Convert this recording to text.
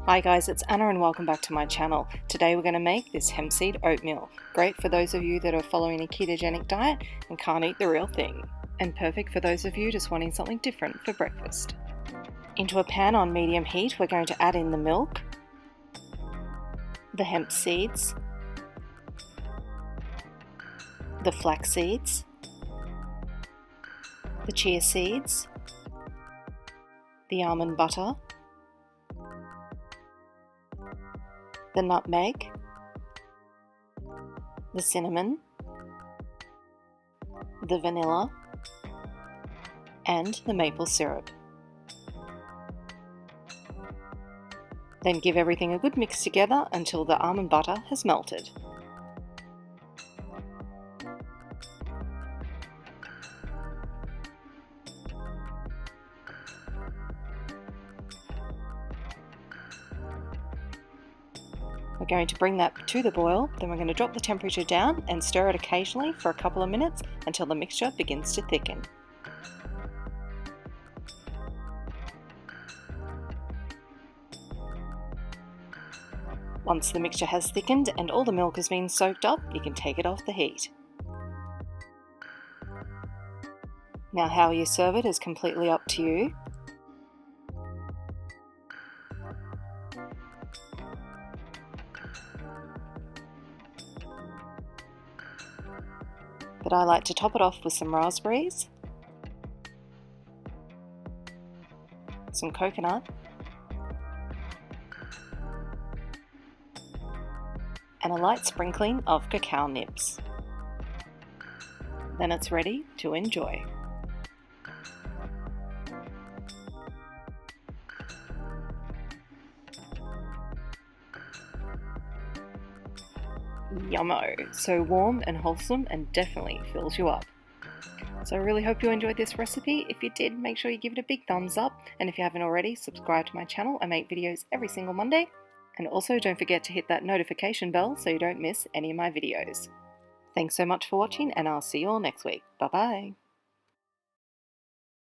Hi guys, it's Anna and welcome back to my channel. Today we're going to make this hemp seed oatmeal. Great for those of you that are following a ketogenic diet and can't eat the real thing. And perfect for those of you just wanting something different for breakfast. Into a pan on medium heat, we're going to add in the milk, the hemp seeds, the flax seeds, the chia seeds, the almond butter, the nutmeg, the cinnamon, the vanilla, and the maple syrup. Then give everything a good mix together until the almond butter has melted. We're going to bring that to the boil, then we're going to drop the temperature down and stir it occasionally for a couple of minutes until the mixture begins to thicken. Once the mixture has thickened and all the milk has been soaked up, you can take it off the heat. Now how you serve it is completely up to you. But I like to top it off with some raspberries, some coconut, and a light sprinkling of cacao nibs. Then it's ready to enjoy. Yummo! So warm and wholesome and definitely fills you up. So I really hope you enjoyed this recipe. If you did, make sure you give it a big thumbs up, and if you haven't already, subscribe to my channel. I make videos every single Monday. And also don't forget to hit that notification bell so you don't miss any of my videos. Thanks so much for watching, and I'll see you all next week. Bye bye!